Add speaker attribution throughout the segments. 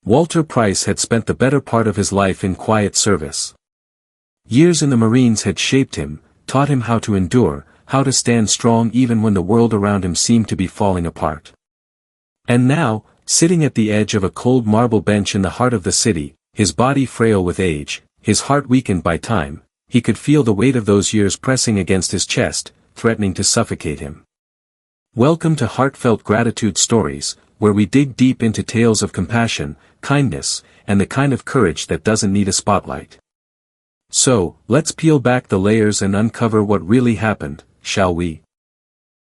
Speaker 1: Walter Price had spent the better part of his life in quiet service. Years in the Marines had shaped him, taught him how to endure, how to stand strong even when the world around him seemed to be falling apart. And now, sitting at the edge of a cold marble bench in the heart of the city, his body frail with age, his heart weakened by time, he could feel the weight of those years pressing against his chest, threatening to suffocate him. Welcome to Heartfelt Gratitude Stories, where we dig deep into tales of compassion, kindness, and the kind of courage that doesn't need a spotlight. So, let's peel back the layers and uncover what really happened, shall we?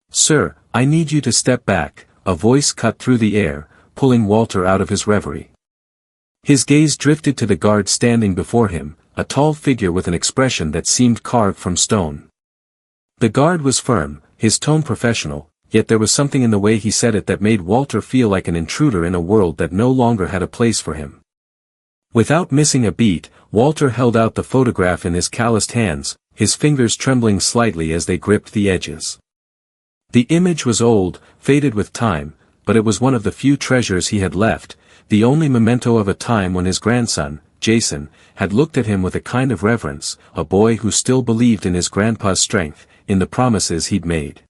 Speaker 1: Sir, I need you to step back, a voice cut through the air, pulling Walter out of his reverie. His gaze drifted to the guard standing before him, a tall figure with an expression that seemed carved from stone. The guard was firm, his tone professional, yet there was something in the way he said it that made Walter feel like an intruder in a world that no longer had a place for him. Without missing a beat, Walter held out the photograph in his calloused hands, his fingers trembling slightly as they gripped the edges. The image was old, faded with time, but it was one of the few treasures he had left, the only memento of a time when his grandson, Jason, had looked at him with a kind of reverence, a boy who still believed in his grandpa's strength, in the promises he'd made.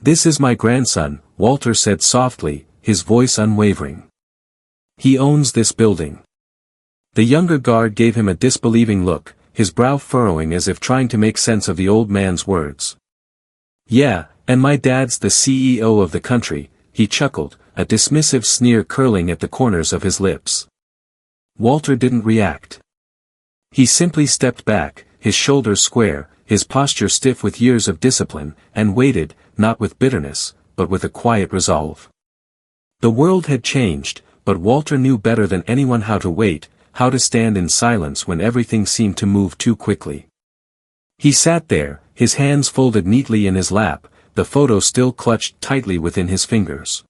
Speaker 1: "This is my grandson," Walter said softly, his voice unwavering. "He owns this building." The younger guard gave him a disbelieving look, his brow furrowing as if trying to make sense of the old man's words. "Yeah, and my dad's the CEO of the country," he chuckled, a dismissive sneer curling at the corners of his lips. Walter didn't react. He simply stepped back, his shoulders square, his posture stiff with years of discipline, and waited, not with bitterness, but with a quiet resolve. The world had changed, but Walter knew better than anyone how to wait, how to stand in silence when everything seemed to move too quickly. He sat there, his hands folded neatly in his lap, the photo still clutched tightly within his fingers.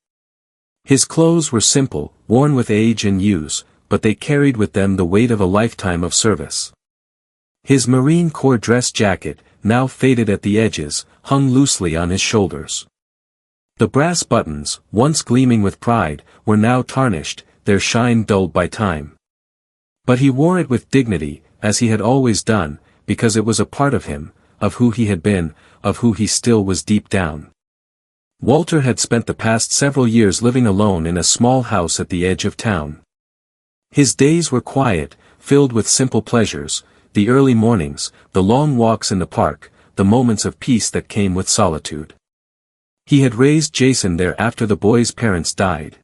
Speaker 1: His clothes were simple, worn with age and use, but they carried with them the weight of a lifetime of service. His Marine Corps dress jacket, now faded at the edges, hung loosely on his shoulders. The brass buttons, once gleaming with pride, were now tarnished, their shine dulled by time. But he wore it with dignity, as he had always done, because it was a part of him, of who he had been, of who he still was deep down. Walter had spent the past several years living alone in a small house at the edge of town. His days were quiet, filled with simple pleasures, the early mornings, the long walks in the park, the moments of peace that came with solitude. He had raised Jason there after the boy's parents died.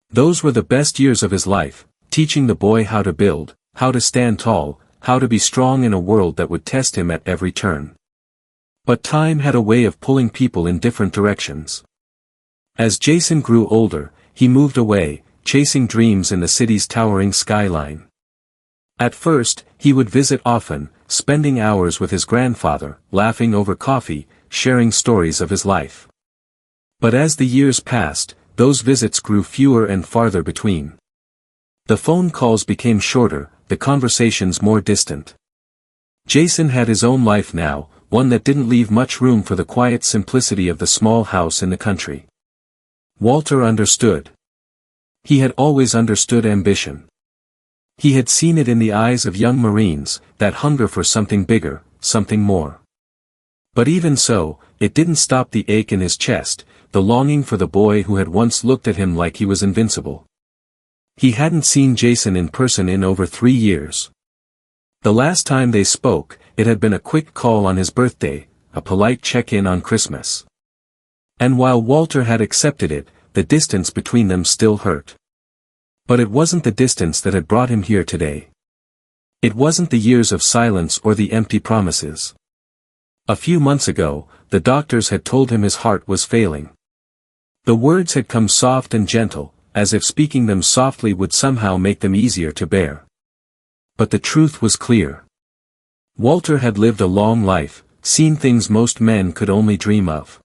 Speaker 1: Those were the best years of his life, teaching the boy how to build, how to stand tall, how to be strong in a world that would test him at every turn. But time had a way of pulling people in different directions. As Jason grew older, he moved away, chasing dreams in the city's towering skyline. At first, he would visit often, spending hours with his grandfather, laughing over coffee, sharing stories of his life. But as the years passed, those visits grew fewer and farther between. The phone calls became shorter, the conversations more distant. Jason had his own life now, one that didn't leave much room for the quiet simplicity of the small house in the country. Walter understood. He had always understood ambition. He had seen it in the eyes of young Marines, that hunger for something bigger, something more. But even so, it didn't stop the ache in his chest, the longing for the boy who had once looked at him like he was invincible. He hadn't seen Jason in person in over 3 years. The last time they spoke, it had been a quick call on his birthday, a polite check-in on Christmas. And while Walter had accepted it, the distance between them still hurt. But it wasn't the distance that had brought him here today. It wasn't the years of silence or the empty promises. A few months ago, the doctors had told him his heart was failing. The words had come soft and gentle, as if speaking them softly would somehow make them easier to bear. But the truth was clear. Walter had lived a long life, seen things most men could only dream of.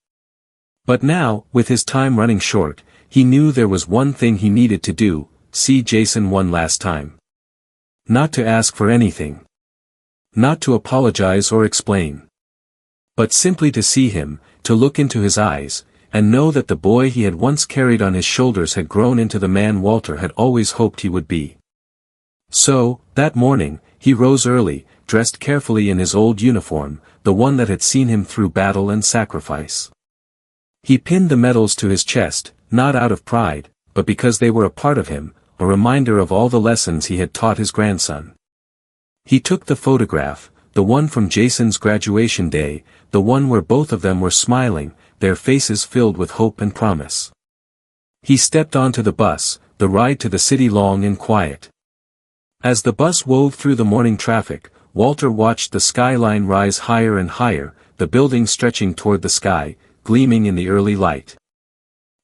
Speaker 1: But now, with his time running short, he knew there was one thing he needed to do, see Jason one last time. Not to ask for anything. Not to apologize or explain. But simply to see him, to look into his eyes, and know that the boy he had once carried on his shoulders had grown into the man Walter had always hoped he would be. So, that morning, he rose early, dressed carefully in his old uniform, the one that had seen him through battle and sacrifice. He pinned the medals to his chest, not out of pride, but because they were a part of him, a reminder of all the lessons he had taught his grandson. He took the photograph, the one from Jason's graduation day, the one where both of them were smiling, their faces filled with hope and promise. He stepped onto the bus, the ride to the city long and quiet. As the bus wove through the morning traffic, Walter watched the skyline rise higher and higher, the buildings stretching toward the sky, gleaming in the early light.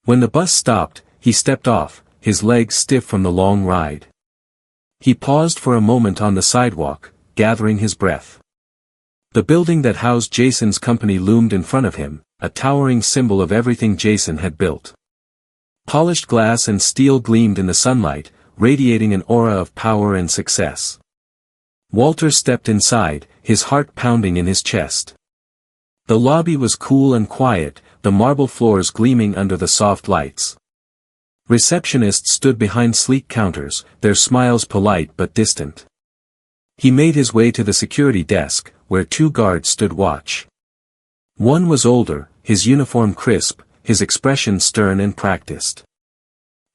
Speaker 1: When the bus stopped, he stepped off, his legs stiff from the long ride. He paused for a moment on the sidewalk, gathering his breath. The building that housed Jason's company loomed in front of him, a towering symbol of everything Jason had built. Polished glass and steel gleamed in the sunlight, radiating an aura of power and success. Walter stepped inside, his heart pounding in his chest. The lobby was cool and quiet, the marble floors gleaming under the soft lights. Receptionists stood behind sleek counters, their smiles polite but distant. He made his way to the security desk, where two guards stood watch. One was older, his uniform crisp, his expression stern and practiced.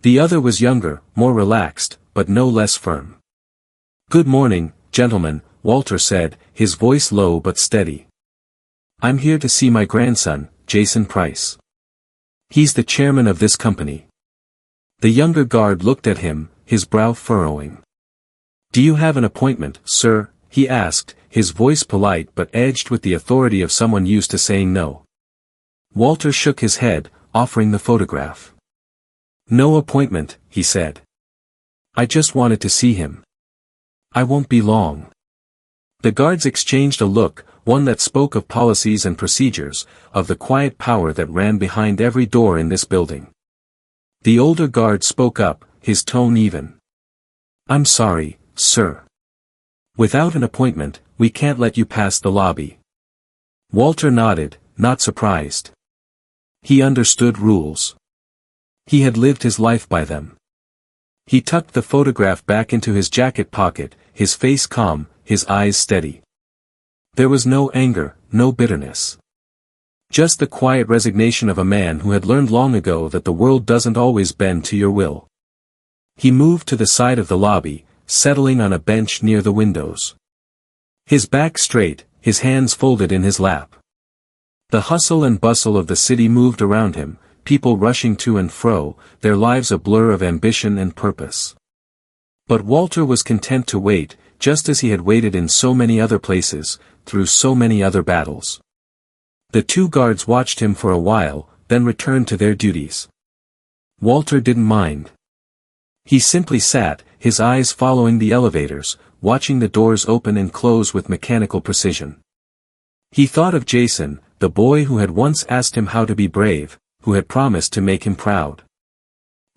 Speaker 1: The other was younger, more relaxed, but no less firm. "Good morning, gentlemen," Walter said, his voice low but steady. "I'm here to see my grandson, Jason Price. He's the chairman of this company." The younger guard looked at him, his brow furrowing. "Do you have an appointment, sir?" he asked, his voice polite but edged with the authority of someone used to saying no. Walter shook his head, offering the photograph. "No appointment," he said. "I just wanted to see him. I won't be long." The guards exchanged a look, one that spoke of policies and procedures, of the quiet power that ran behind every door in this building. The older guard spoke up, his tone even. "I'm sorry, sir. Without an appointment, we can't let you pass the lobby." Walter nodded, not surprised. He understood rules. He had lived his life by them. He tucked the photograph back into his jacket pocket, his face calm, his eyes steady. There was no anger, no bitterness. Just the quiet resignation of a man who had learned long ago that the world doesn't always bend to your will. He moved to the side of the lobby, settling on a bench near the windows. His back straight, his hands folded in his lap. The hustle and bustle of the city moved around him, people rushing to and fro, their lives a blur of ambition and purpose. But Walter was content to wait, just as he had waited in so many other places, through so many other battles. The two guards watched him for a while, then returned to their duties. Walter didn't mind. He simply sat, his eyes following the elevators, watching the doors open and close with mechanical precision. He thought of Jason, the boy who had once asked him how to be brave, who had promised to make him proud.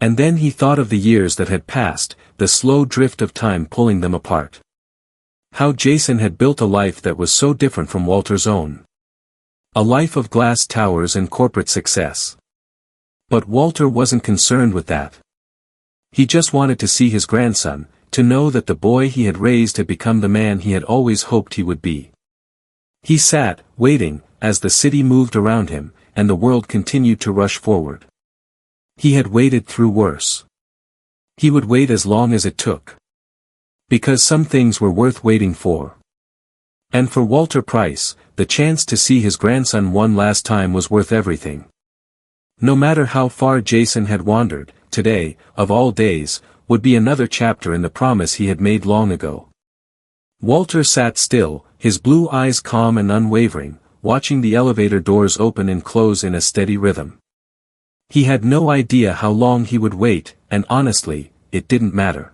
Speaker 1: And then he thought of the years that had passed, the slow drift of time pulling them apart. How Jason had built a life that was so different from Walter's own. A life of glass towers and corporate success. But Walter wasn't concerned with that. He just wanted to see his grandson, to know that the boy he had raised had become the man he had always hoped he would be. He sat, waiting, as the city moved around him, and the world continued to rush forward. He had waited through worse. He would wait as long as it took. Because some things were worth waiting for. And for Walter Price, the chance to see his grandson one last time was worth everything. No matter how far Jason had wandered, today, of all days, would be another chapter in the promise he had made long ago. Walter sat still, his blue eyes calm and unwavering, watching the elevator doors open and close in a steady rhythm. He had no idea how long he would wait, and honestly, it didn't matter.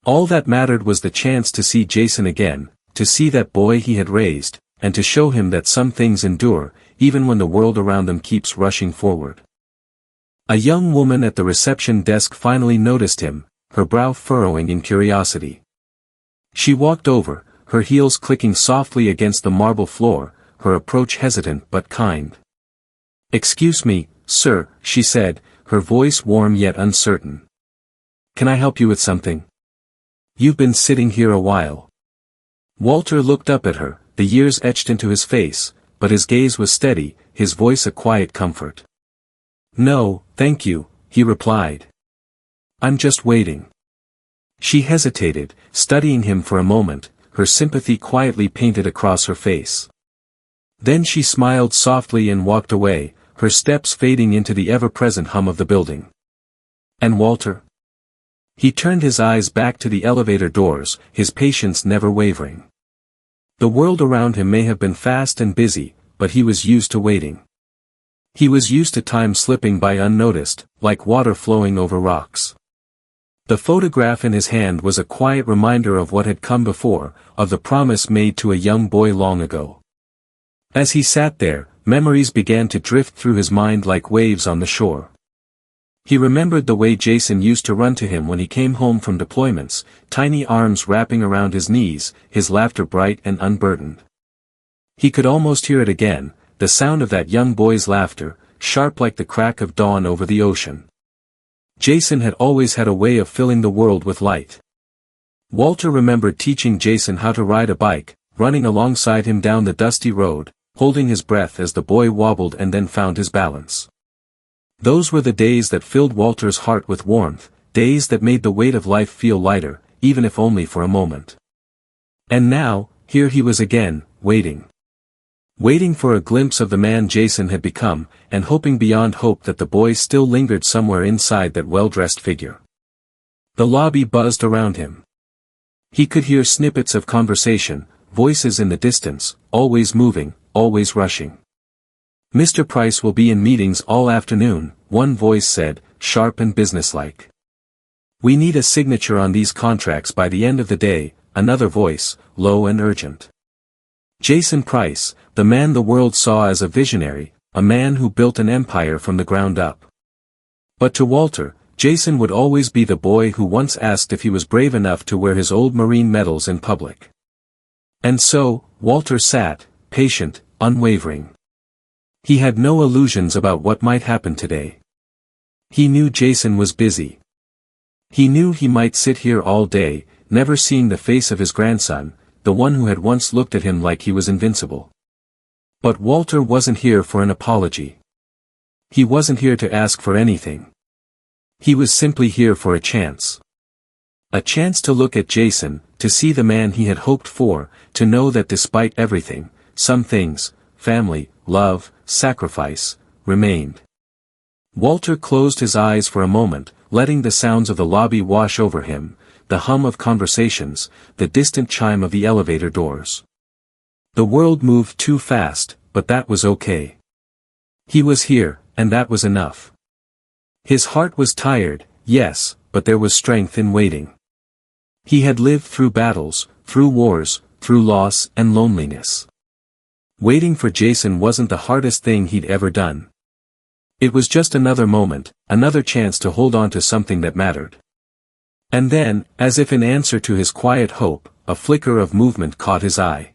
Speaker 1: All that mattered was the chance to see Jason again, to see that boy he had raised, and to show him that some things endure, even when the world around them keeps rushing forward. A young woman at the reception desk finally noticed him, her brow furrowing in curiosity. She walked over, her heels clicking softly against the marble floor, her approach hesitant but kind. "Excuse me, "Sir," she said, her voice warm yet uncertain. "Can I help you with something? You've been sitting here a while." Walter looked up at her, the years etched into his face, but his gaze was steady, his voice a quiet comfort. "No, thank you," he replied. "I'm just waiting." She hesitated, studying him for a moment, her sympathy quietly painted across her face. Then she smiled softly and walked away, her steps fading into the ever-present hum of the building. "And Walter?" He turned his eyes back to the elevator doors, his patience never wavering. The world around him may have been fast and busy, but he was used to waiting. He was used to time slipping by unnoticed, like water flowing over rocks. The photograph in his hand was a quiet reminder of what had come before, of the promise made to a young boy long ago. As he sat there, memories began to drift through his mind like waves on the shore. He remembered the way Jason used to run to him when he came home from deployments, tiny arms wrapping around his knees, his laughter bright and unburdened. He could almost hear it again, the sound of that young boy's laughter, sharp like the crack of dawn over the ocean. Jason had always had a way of filling the world with light. Walter remembered teaching Jason how to ride a bike, running alongside him down the dusty road, holding his breath as the boy wobbled and then found his balance. Those were the days that filled Walter's heart with warmth, days that made the weight of life feel lighter, even if only for a moment. And now, here he was again, waiting. Waiting for a glimpse of the man Jason had become, and hoping beyond hope that the boy still lingered somewhere inside that well-dressed figure. The lobby buzzed around him. He could hear snippets of conversation, voices in the distance, always moving, always rushing. "Mr. Price will be in meetings all afternoon," one voice said, sharp and businesslike. "We need a signature on these contracts by the end of the day," another voice, low and urgent. Jason Price, the man the world saw as a visionary, a man who built an empire from the ground up. But to Walter, Jason would always be the boy who once asked if he was brave enough to wear his old Marine medals in public. And so, Walter sat, patient, unwavering. He had no illusions about what might happen today. He knew Jason was busy. He knew he might sit here all day, never seeing the face of his grandson, the one who had once looked at him like he was invincible. But Walter wasn't here for an apology. He wasn't here to ask for anything. He was simply here for a chance. A chance to look at Jason, to see the man he had hoped for, to know that despite everything, some things, family, love, sacrifice, remained. Walter closed his eyes for a moment, letting the sounds of the lobby wash over him, the hum of conversations, the distant chime of the elevator doors. The world moved too fast, but that was okay. He was here, and that was enough. His heart was tired, yes, but there was strength in waiting. He had lived through battles, through wars, through loss and loneliness. Waiting for Jason wasn't the hardest thing he'd ever done. It was just another moment, another chance to hold on to something that mattered. And then, as if in answer to his quiet hope, a flicker of movement caught his eye.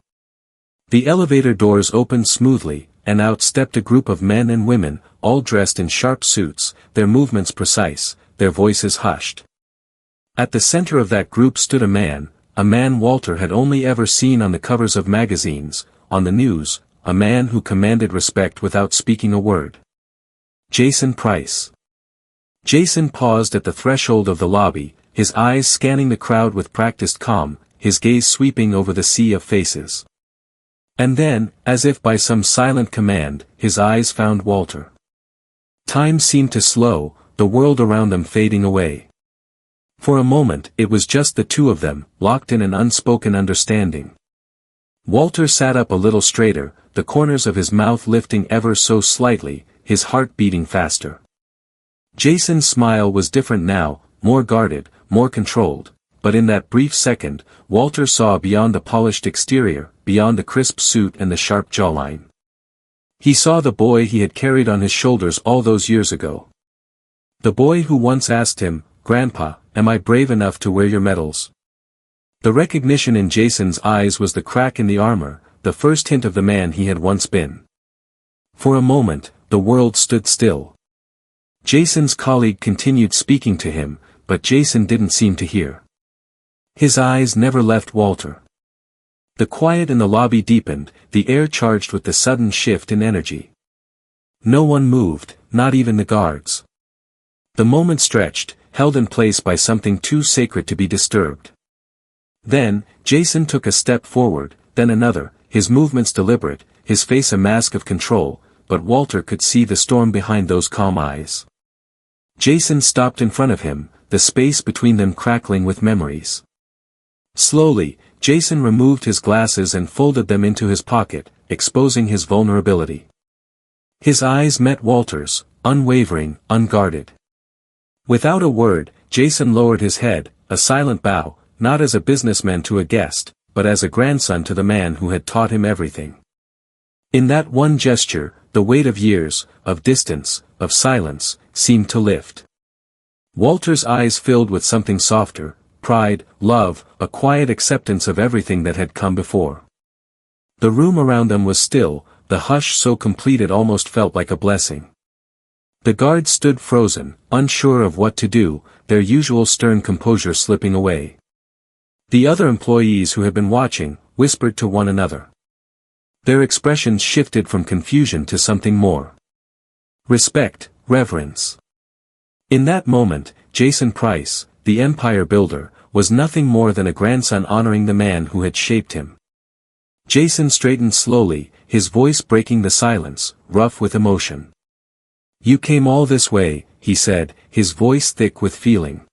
Speaker 1: The elevator doors opened smoothly, and out stepped a group of men and women, all dressed in sharp suits, their movements precise, their voices hushed. At the center of that group stood a man Walter had only ever seen on the covers of magazines, on the news, a man who commanded respect without speaking a word. Jason Price. Jason paused at the threshold of the lobby, his eyes scanning the crowd with practiced calm, his gaze sweeping over the sea of faces. And then, as if by some silent command, his eyes found Walter. Time seemed to slow, the world around them fading away. For a moment it was just the two of them, locked in an unspoken understanding. Walter sat up a little straighter, the corners of his mouth lifting ever so slightly, his heart beating faster. Jason's smile was different now, more guarded, more controlled, but in that brief second, Walter saw beyond the polished exterior, beyond the crisp suit and the sharp jawline. He saw the boy he had carried on his shoulders all those years ago. The boy who once asked him, "Grandpa, am I brave enough to wear your medals?" The recognition in Jason's eyes was the crack in the armor, the first hint of the man he had once been. For a moment, the world stood still. Jason's colleague continued speaking to him, but Jason didn't seem to hear. His eyes never left Walter. The quiet in the lobby deepened, the air charged with the sudden shift in energy. No one moved, not even the guards. The moment stretched, held in place by something too sacred to be disturbed. Then, Jason took a step forward, then another, his movements deliberate, his face a mask of control, but Walter could see the storm behind those calm eyes. Jason stopped in front of him, the space between them crackling with memories. Slowly, Jason removed his glasses and folded them into his pocket, exposing his vulnerability. His eyes met Walter's, unwavering, unguarded. Without a word, Jason lowered his head, a silent bow, not as a businessman to a guest, but as a grandson to the man who had taught him everything. In that one gesture, the weight of years, of distance, of silence, seemed to lift. Walter's eyes filled with something softer, pride, love, a quiet acceptance of everything that had come before. The room around them was still, the hush so complete it almost felt like a blessing. The guards stood frozen, unsure of what to do, their usual stern composure slipping away. The other employees who had been watching, whispered to one another. Their expressions shifted from confusion to something more. Respect, reverence. In that moment, Jason Price, the empire builder, was nothing more than a grandson honoring the man who had shaped him. Jason straightened slowly, his voice breaking the silence, rough with emotion. "You came all this way," he said, his voice thick with feeling.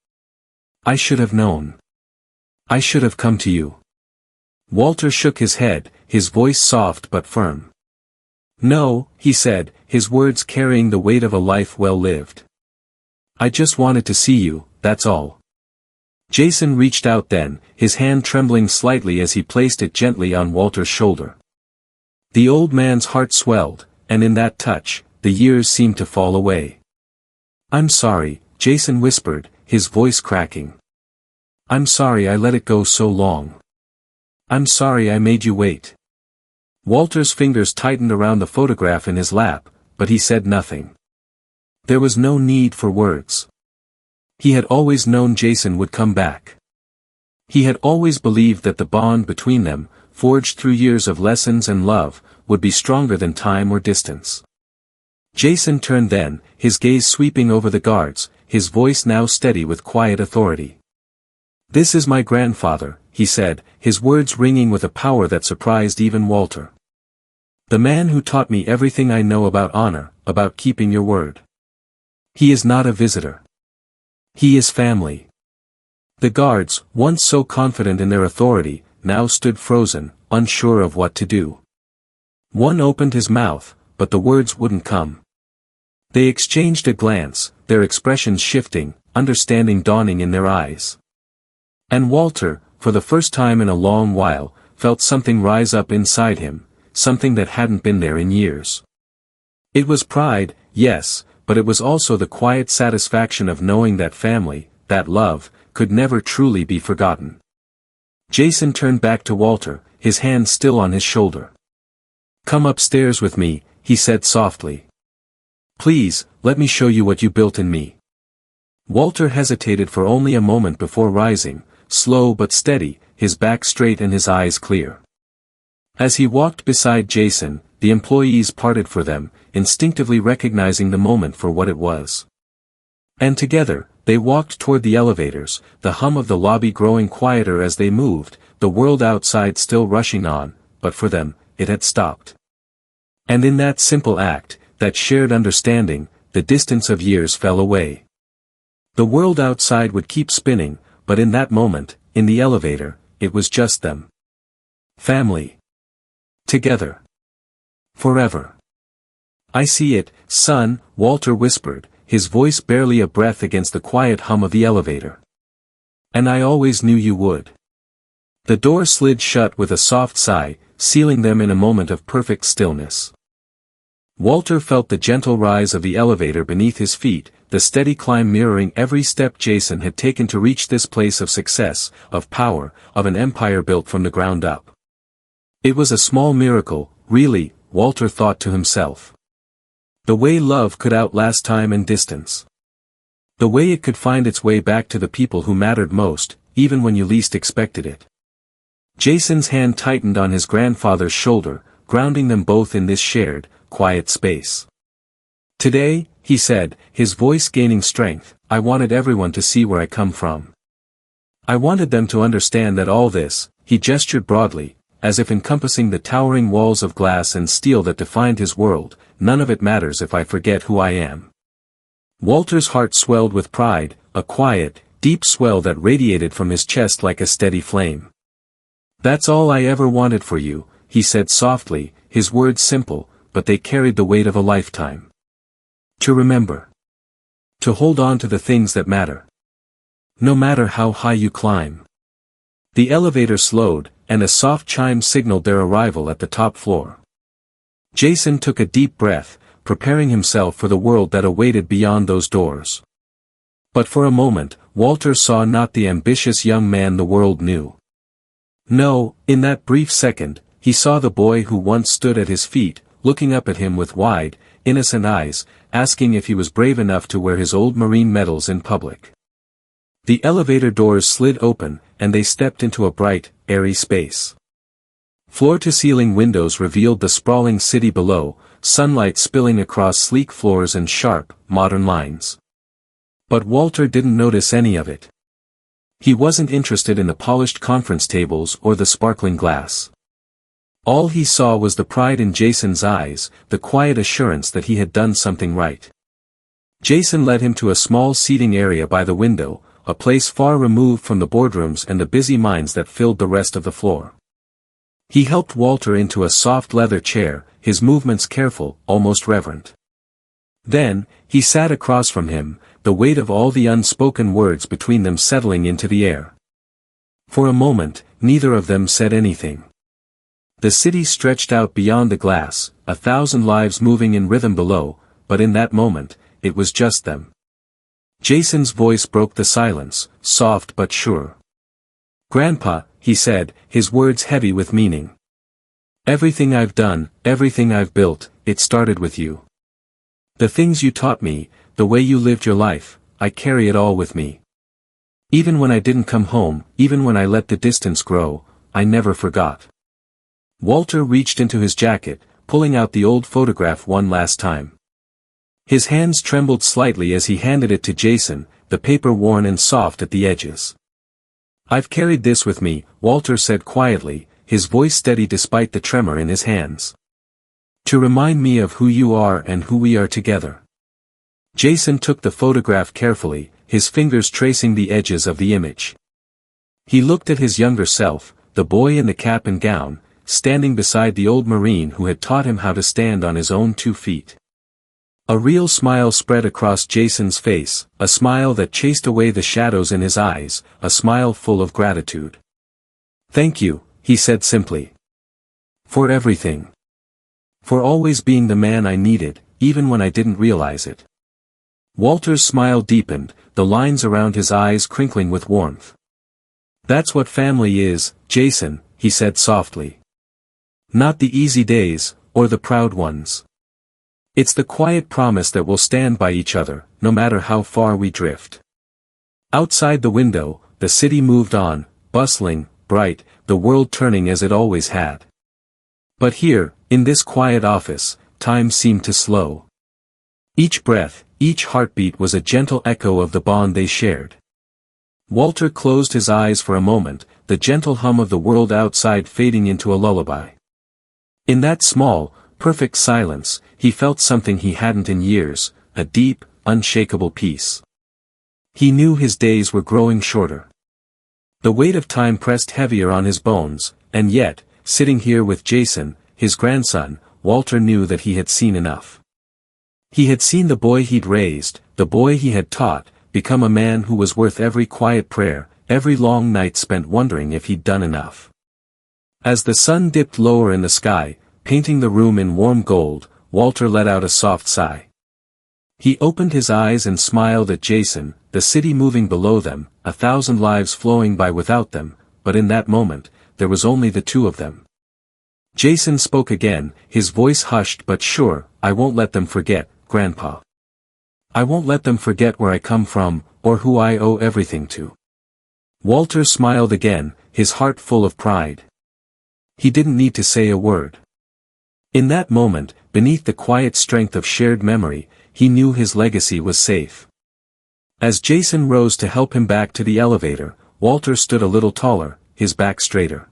Speaker 1: "I should have known. I should have come to you." Walter shook his head, his voice soft but firm. "No," he said, his words carrying the weight of a life well lived. "I just wanted to see you, that's all." Jason reached out then, his hand trembling slightly as he placed it gently on Walter's shoulder. The old man's heart swelled, and in that touch, the years seemed to fall away. "I'm sorry," Jason whispered, his voice cracking. "I'm sorry I let it go so long. I'm sorry I made you wait." Walter's fingers tightened around the photograph in his lap, but he said nothing. There was no need for words. He had always known Jason would come back. He had always believed that the bond between them, forged through years of lessons and love, would be stronger than time or distance. Jason turned then, his gaze sweeping over the guards, his voice now steady with quiet authority. "This is my grandfather," he said, his words ringing with a power that surprised even Walter. "The man who taught me everything I know about honor, about keeping your word. He is not a visitor. He is family." The guards, once so confident in their authority, now stood frozen, unsure of what to do. One opened his mouth, but the words wouldn't come. They exchanged a glance, their expressions shifting, understanding dawning in their eyes. And Walter, for the first time in a long while, felt something rise up inside him, something that hadn't been there in years. It was pride, yes, but it was also the quiet satisfaction of knowing that family, that love, could never truly be forgotten. Jason turned back to Walter, his hand still on his shoulder. "Come upstairs with me," he said softly. "Please, let me show you what you built in me." Walter hesitated for only a moment before rising, slow but steady, his back straight and his eyes clear. As he walked beside Jason, the employees parted for them, instinctively recognizing the moment for what it was. And together, they walked toward the elevators, the hum of the lobby growing quieter as they moved, the world outside still rushing on, but for them, it had stopped. And in that simple act, that shared understanding, the distance of years fell away. The world outside would keep spinning, but in that moment, in the elevator, it was just them. Family. Together. Forever. "I see it, son," Walter whispered, his voice barely a breath against the quiet hum of the elevator. "And I always knew you would." The door slid shut with a soft sigh, sealing them in a moment of perfect stillness. Walter felt the gentle rise of the elevator beneath his feet, the steady climb mirroring every step Jason had taken to reach this place of success, of power, of an empire built from the ground up. It was a small miracle, really, Walter thought to himself. The way love could outlast time and distance. The way it could find its way back to the people who mattered most, even when you least expected it. Jason's hand tightened on his grandfather's shoulder, grounding them both in this shared, quiet space. Today, he said, his voice gaining strength, I wanted everyone to see where I come from. I wanted them to understand that all this, he gestured broadly, as if encompassing the towering walls of glass and steel that defined his world, none of it matters if I forget who I am. Walter's heart swelled with pride, a quiet, deep swell that radiated from his chest like a steady flame. That's all I ever wanted for you, he said softly, his words simple, but they carried the weight of a lifetime. To remember. To hold on to the things that matter. No matter how high you climb. The elevator slowed, and a soft chime signaled their arrival at the top floor. Jason took a deep breath, preparing himself for the world that awaited beyond those doors. But for a moment, Walter saw not the ambitious young man the world knew. No, in that brief second, he saw the boy who once stood at his feet, looking up at him with wide, innocent eyes, asking if he was brave enough to wear his old Marine medals in public. The elevator doors slid open, and they stepped into a bright, airy space. Floor-to-ceiling windows revealed the sprawling city below, sunlight spilling across sleek floors and sharp, modern lines. But Walter didn't notice any of it. He wasn't interested in the polished conference tables or the sparkling glass. All he saw was the pride in Jason's eyes, the quiet assurance that he had done something right. Jason led him to a small seating area by the window, a place far removed from the boardrooms and the busy minds that filled the rest of the floor. He helped Walter into a soft leather chair, his movements careful, almost reverent. Then, he sat across from him, the weight of all the unspoken words between them settling into the air. For a moment, neither of them said anything. The city stretched out beyond the glass, 1,000 lives moving in rhythm below, but in that moment, it was just them. Jason's voice broke the silence, soft but sure. Grandpa, he said, his words heavy with meaning. Everything I've done, everything I've built, it started with you. The things you taught me, the way you lived your life, I carry it all with me. Even when I didn't come home, even when I let the distance grow, I never forgot. Walter reached into his jacket, pulling out the old photograph one last time. His hands trembled slightly as he handed it to Jason, the paper worn and soft at the edges. I've carried this with me, Walter said quietly, his voice steady despite the tremor in his hands. To remind me of who you are and who we are together. Jason took the photograph carefully, his fingers tracing the edges of the image. He looked at his younger self, the boy in the cap and gown, standing beside the old Marine who had taught him how to stand on his own 2 feet. A real smile spread across Jason's face, a smile that chased away the shadows in his eyes, a smile full of gratitude. Thank you, he said simply. For everything. For always being the man I needed, even when I didn't realize it. Walter's smile deepened, the lines around his eyes crinkling with warmth. That's what family is, Jason, he said softly. Not the easy days, or the proud ones. It's the quiet promise that we'll stand by each other, no matter how far we drift. Outside the window, the city moved on, bustling, bright, the world turning as it always had. But here, in this quiet office, time seemed to slow. Each breath, each heartbeat was a gentle echo of the bond they shared. Walter closed his eyes for a moment, the gentle hum of the world outside fading into a lullaby. In that small, perfect silence, he felt something he hadn't in years, a deep, unshakable peace. He knew his days were growing shorter. The weight of time pressed heavier on his bones, and yet, sitting here with Jason, his grandson, Walter knew that he had seen enough. He had seen the boy he'd raised, the boy he had taught, become a man who was worth every quiet prayer, every long night spent wondering if he'd done enough. As the sun dipped lower in the sky, painting the room in warm gold, Walter let out a soft sigh. He opened his eyes and smiled at Jason, the city moving below them, 1,000 lives flowing by without them, but in that moment, there was only the two of them. Jason spoke again, his voice hushed but sure, I won't let them forget, Grandpa. I won't let them forget where I come from, or who I owe everything to." Walter smiled again, his heart full of pride. He didn't need to say a word. In that moment, beneath the quiet strength of shared memory, he knew his legacy was safe. As Jason rose to help him back to the elevator, Walter stood a little taller, his back straighter.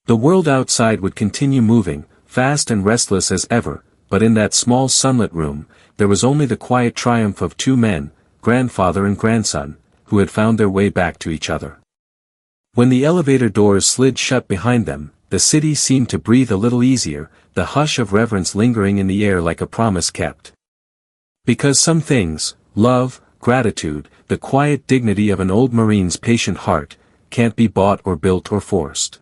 Speaker 1: The world outside would continue moving, fast and restless as ever, but in that small sunlit room, there was only the quiet triumph of two men, grandfather and grandson, who had found their way back to each other. When the elevator doors slid shut behind them, the city seemed to breathe a little easier, the hush of reverence lingering in the air like a promise kept. Because some things, love, gratitude, the quiet dignity of an old Marine's patient heart, can't be bought or built or forced.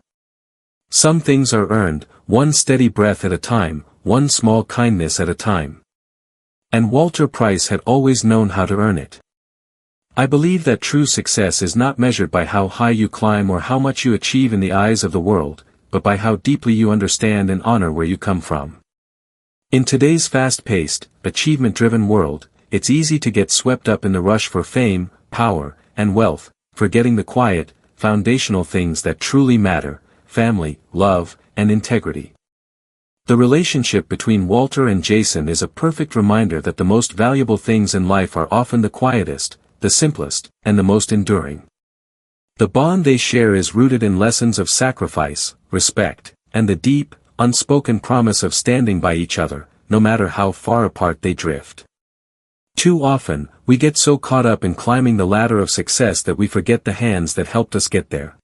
Speaker 1: Some things are earned, one steady breath at a time, one small kindness at a time. And Walter Price had always known how to earn it. I believe that true success is not measured by how high you climb or how much you achieve in the eyes of the world, but by how deeply you understand and honor where you come from. In today's fast-paced, achievement-driven world, it's easy to get swept up in the rush for fame, power, and wealth, forgetting the quiet, foundational things that truly matter: family, love, and integrity. The relationship between Walter and Jason is a perfect reminder that the most valuable things in life are often the quietest, the simplest, and the most enduring. The bond they share is rooted in lessons of sacrifice, respect, and the deep, unspoken promise of standing by each other, no matter how far apart they drift. Too often, we get so caught up in climbing the ladder of success that we forget the hands that helped us get there.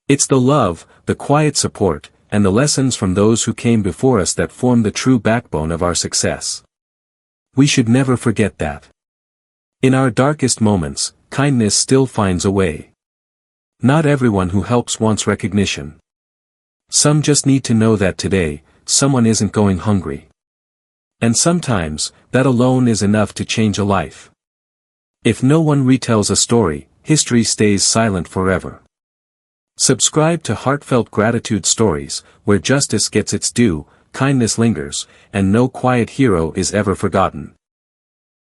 Speaker 1: It's the love, the quiet support, and the lessons from those who came before us that form the true backbone of our success. We should never forget that. In our darkest moments, kindness still finds a way. Not everyone who helps wants recognition. Some just need to know that today, someone isn't going hungry. And sometimes, that alone is enough to change a life. If no one retells a story, history stays silent forever. Subscribe to Heartfelt Gratitude Stories, where justice gets its due, kindness lingers, and no quiet hero is ever forgotten.